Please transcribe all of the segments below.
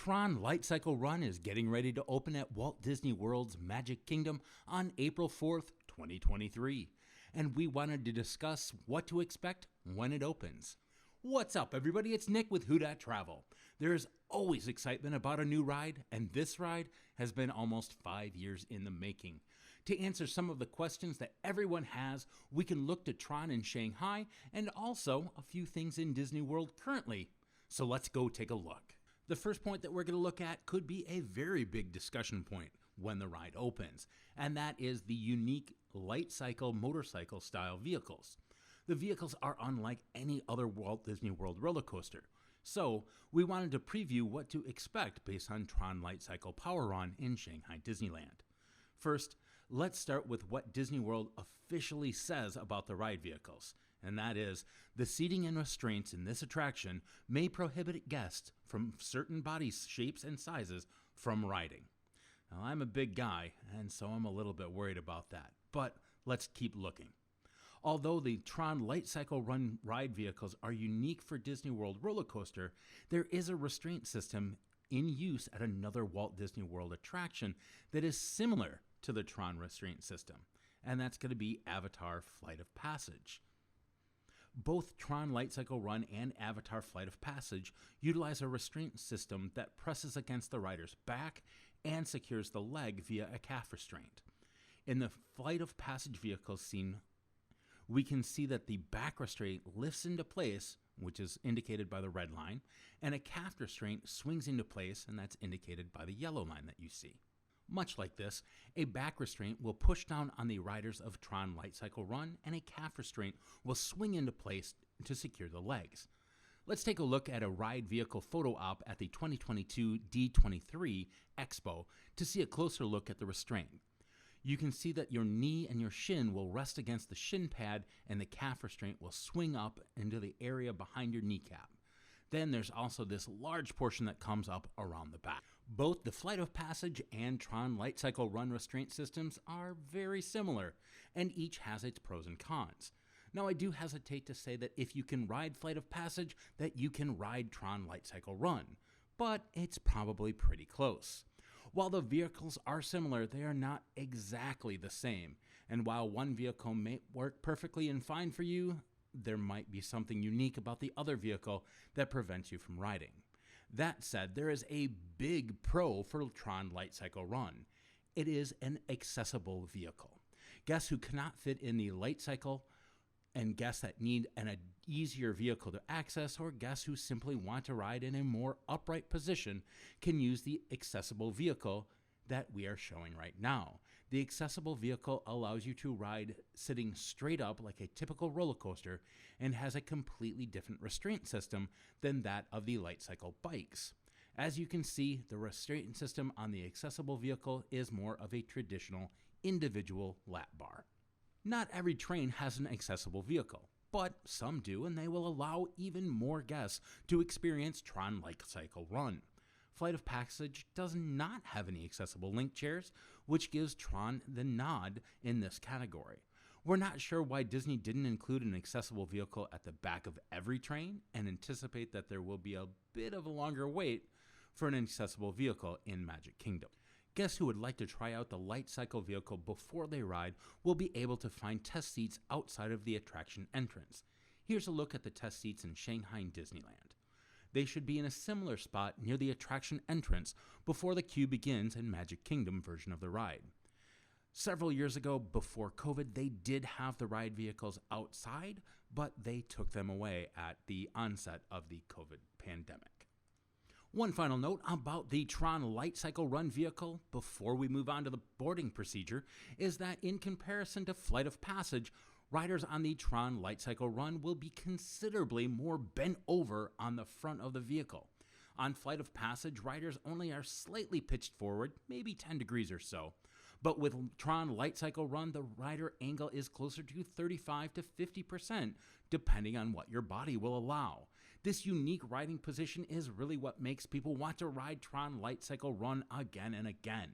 Tron Lightcycle Run is getting ready to open at Walt Disney World's Magic Kingdom on April 4th, 2023, and we wanted to discuss what to expect when it opens. What's up, everybody? It's Nick with Who Dat Travel. There's always excitement about a new ride, and this ride has been almost 5 years in the making. To answer some of the questions that everyone has, we can look to Tron in Shanghai and also a few things in Disney World currently. So let's go take a look. The first point that we're going to look at could be a very big discussion point when the ride opens, and that is the unique light cycle motorcycle style vehicles. The vehicles are unlike any other Walt Disney World roller coaster, so we wanted to preview what to expect based on Tron Lightcycle Power Run in Shanghai Disneyland. First, let's start with what Disney World officially says about the ride vehicles, and that is, the seating and restraints in this attraction may prohibit guests from certain body shapes and sizes from riding. Now, I'm a big guy, and so I'm a little bit worried about that, but let's keep looking. Although the Tron Lightcycle Run ride vehicles are unique for Disney World roller coaster, there is a restraint system in use at another Walt Disney World attraction that is similar to the Tron restraint system, and that's going to be Avatar Flight of Passage. Both Tron Lightcycle Run and Avatar Flight of Passage utilize a restraint system that presses against the rider's back and secures the leg via a calf restraint. In the Flight of Passage vehicles seen, we can see that the back restraint lifts into place, which is indicated by the red line, and a calf restraint swings into place, and that's indicated by the yellow line that you see. Much like this, a back restraint will push down on the riders of Tron Lightcycle Run, and a calf restraint will swing into place to secure the legs. Let's take a look at a ride vehicle photo op at the 2022 D23 Expo to see a closer look at the restraint. You can see that your knee and your shin will rest against the shin pad, and the calf restraint will swing up into the area behind your kneecap. Then there's also this large portion that comes up around the back. Both the Flight of Passage and Tron Lightcycle Run restraint systems are very similar, and each has its pros and cons. Now, I do hesitate to say that if you can ride Flight of Passage, that you can ride Tron Lightcycle Run, but it's probably pretty close. While the vehicles are similar, they are not exactly the same, and while one vehicle may work perfectly and fine for you, there might be something unique about the other vehicle that prevents you from riding. That said, there is a big pro for Tron Lightcycle Run. It is an accessible vehicle. Guests who cannot fit in the light cycle, and guests that need an easier vehicle to access, or guests who simply want to ride in a more upright position, can use the accessible vehicle that we are showing right now. The accessible vehicle allows you to ride sitting straight up like a typical roller coaster and has a completely different restraint system than that of the light cycle bikes. As you can see, the restraint system on the accessible vehicle is more of a traditional individual lap bar. Not every train has an accessible vehicle, but some do, and they will allow even more guests to experience Tron Lightcycle Run. Flight of Passage does not have any accessible link chairs, which gives Tron the nod in this category. We're not sure why Disney didn't include an accessible vehicle at the back of every train, and anticipate that there will be a bit of a longer wait for an accessible vehicle in Magic Kingdom. Guests who would like to try out the light cycle vehicle before they ride will be able to find test seats outside of the attraction entrance. Here's a look at the test seats in Shanghai Disneyland. They should be in a similar spot near the attraction entrance before the queue begins in Magic Kingdom version of the ride. Several years ago, before COVID, they did have the ride vehicles outside, but they took them away at the onset of the COVID pandemic. One final note about the Tron Lightcycle Run vehicle before we move on to the boarding procedure is that in comparison to Flight of Passage, riders on the Tron Lightcycle Run will be considerably more bent over on the front of the vehicle. On Flight of Passage, riders only are slightly pitched forward, maybe 10 degrees or so. But with Tron Lightcycle Run, the rider angle is closer to 35 to 50%, depending on what your body will allow. This unique riding position is really what makes people want to ride Tron Lightcycle Run again and again.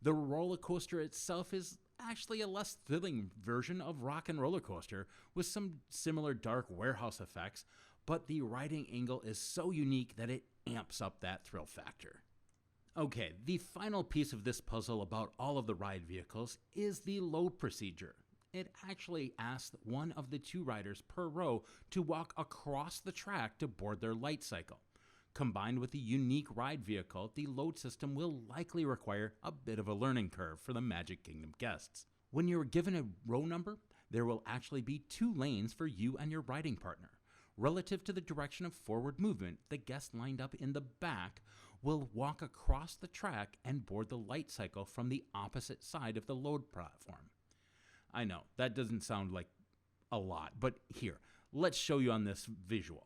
The roller coaster itself is actually a less thrilling version of Rock and Roller Coaster with some similar dark warehouse effects, but the riding angle is so unique that it amps up that thrill factor. Okay, the final piece of this puzzle about all of the ride vehicles is the load procedure. It actually asks one of the 2 riders per row to walk across the track to board their light cycle. Combined with the unique ride vehicle, the load system will likely require a bit of a learning curve for the Magic Kingdom guests. When you're given a row number, there will actually be 2 lanes for you and your riding partner. Relative to the direction of forward movement, the guest lined up in the back will walk across the track and board the light cycle from the opposite side of the load platform. I know, that doesn't sound like a lot, but here, let's show you on this visual.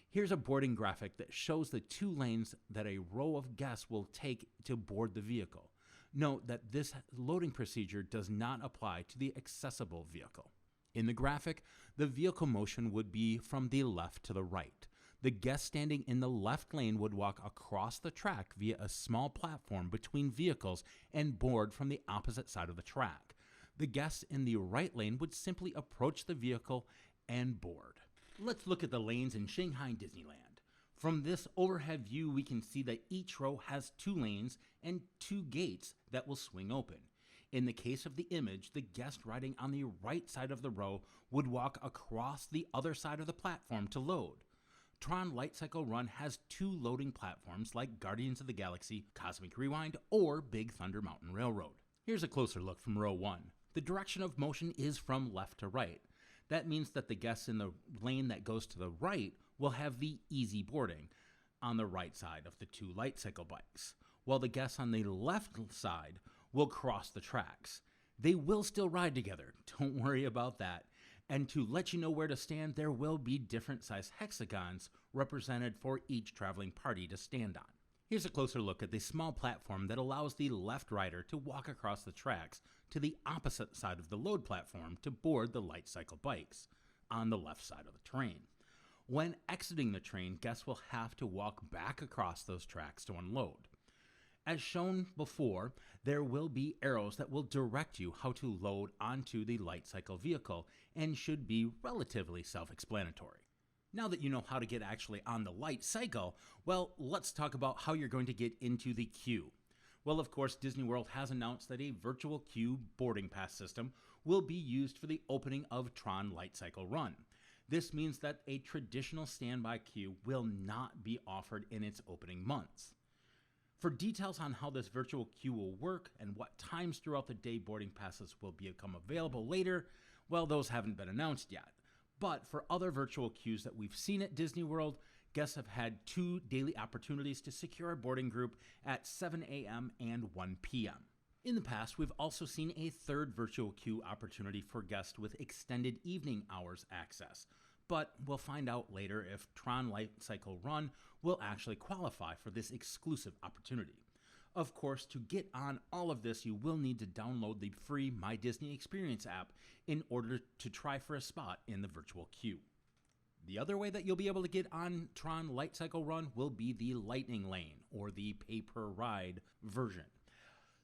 Here's a boarding graphic that shows the 2 lanes that a row of guests will take to board the vehicle. Note that this loading procedure does not apply to the accessible vehicle. In the graphic, the vehicle motion would be from the left to the right. The guest standing in the left lane would walk across the track via a small platform between vehicles and board from the opposite side of the track. The guests in the right lane would simply approach the vehicle and board. Let's look at the lanes in Shanghai Disneyland. From this overhead view, we can see that each row has 2 lanes and 2 gates that will swing open. In the case of the image, the guest riding on the right side of the row would walk across the other side of the platform to load. Tron Lightcycle Run has 2 loading platforms like Guardians of the Galaxy, Cosmic Rewind, or Big Thunder Mountain Railroad. Here's a closer look from row 1. The direction of motion is from left to right. That means that the guests in the lane that goes to the right will have the easy boarding on the right side of the 2 light cycle bikes, while the guests on the left side will cross the tracks. They will still ride together, don't worry about that. And to let you know where to stand, there will be different size hexagons represented for each traveling party to stand on. Here's a closer look at the small platform that allows the left rider to walk across the tracks to the opposite side of the load platform to board the light cycle bikes on the left side of the train. When exiting the train, guests will have to walk back across those tracks to unload. As shown before, there will be arrows that will direct you how to load onto the light cycle vehicle and should be relatively self-explanatory. Now that you know how to get actually on the light cycle, well, let's talk about how you're going to get into the queue. Well, of course, Disney World has announced that a virtual queue boarding pass system will be used for the opening of Tron Lightcycle Run. This means that a traditional standby queue will not be offered in its opening months. For details on how this virtual queue will work and what times throughout the day boarding passes will become available later, well, those haven't been announced yet. But for other virtual queues that we've seen at Disney World, guests have had 2 daily opportunities to secure a boarding group at 7 a.m. and 1 p.m. In the past, we've also seen a 3rd virtual queue opportunity for guests with extended evening hours access. But we'll find out later if Tron Lightcycle Run will actually qualify for this exclusive opportunity. Of course, to get on all of this, you will need to download the free My Disney Experience app in order to try for a spot in the virtual queue. The other way that you'll be able to get on Tron Lightcycle Run will be the Lightning Lane, or the pay-per-ride version.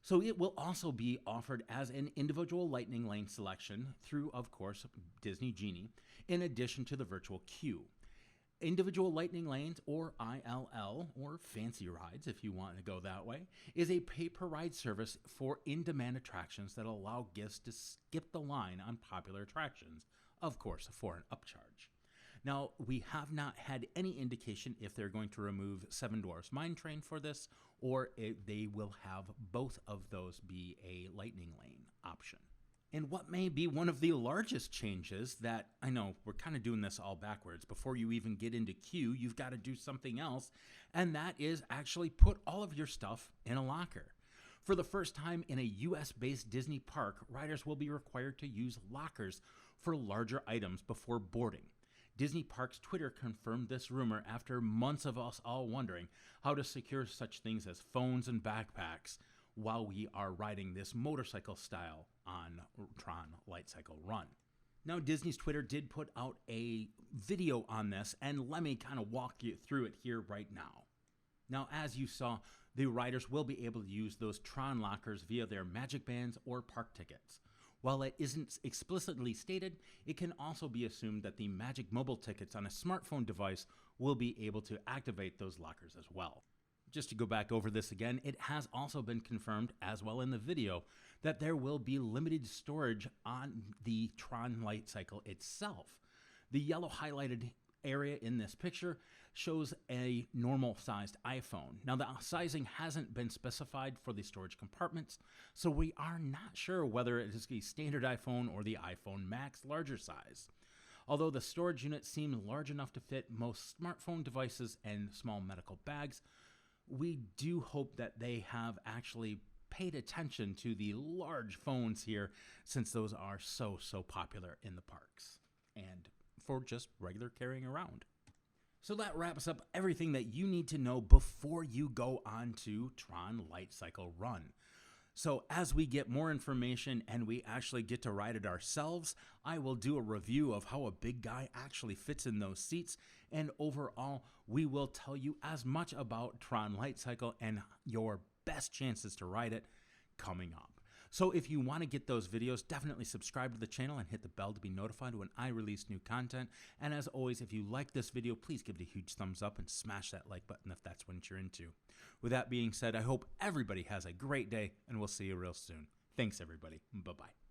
So it will also be offered as an individual Lightning Lane selection through, of course, Disney Genie, in addition to the virtual queue. Individual Lightning Lanes, or ILL, or Fancy Rides if you want to go that way, is a pay-per-ride service for in-demand attractions that allow guests to skip the line on popular attractions, of course, for an upcharge. Now, we have not had any indication if they're going to remove Seven Dwarfs Mine Train for this, or if they will have both of those be a Lightning Lane option. And what may be one of the largest changes that, I know, we're kind of doing this all backwards. Before you even get into queue, you've got to do something else, and that is actually put all of your stuff in a locker. For the first time in a US-based Disney park, riders will be required to use lockers for larger items before boarding. Disney Parks Twitter confirmed this rumor after months of us all wondering how to secure such things as phones and backpacks while we are riding this motorcycle style on Tron Lightcycle Run. Now, Disney's Twitter did put out a video on this, and let me kind of walk you through it here right now. Now, as you saw, the riders will be able to use those Tron lockers via their Magic Bands or park tickets. While it isn't explicitly stated, it can also be assumed that the Magic mobile tickets on a smartphone device will be able to activate those lockers as well. Just to go back over this again, it has also been confirmed as well in the video that there will be limited storage on the Tron Lightcycle itself. The yellow highlighted area in this picture shows a normal sized iPhone. Now the sizing hasn't been specified for the storage compartments, so we are not sure whether it is a standard iPhone or the iPhone Max larger size. Although the storage unit seems large enough to fit most smartphone devices and small medical bags, we do hope that they have actually paid attention to the large phones here, since those are so popular in the parks and for just regular carrying around. So that wraps up everything that you need to know before you go on to Tron Lightcycle Run. So as we get more information and we actually get to ride it ourselves, I will do a review of how a big guy actually fits in those seats, and overall we will tell you as much about Tron Lightcycle and your best chances to ride it coming up. So if you want to get those videos, definitely subscribe to the channel and hit the bell to be notified when I release new content. And as always, if you like this video, please give it a huge thumbs up and smash that like button if that's what you're into. With that being said, I hope everybody has a great day, and we'll see you real soon. Thanks, everybody. Bye-bye.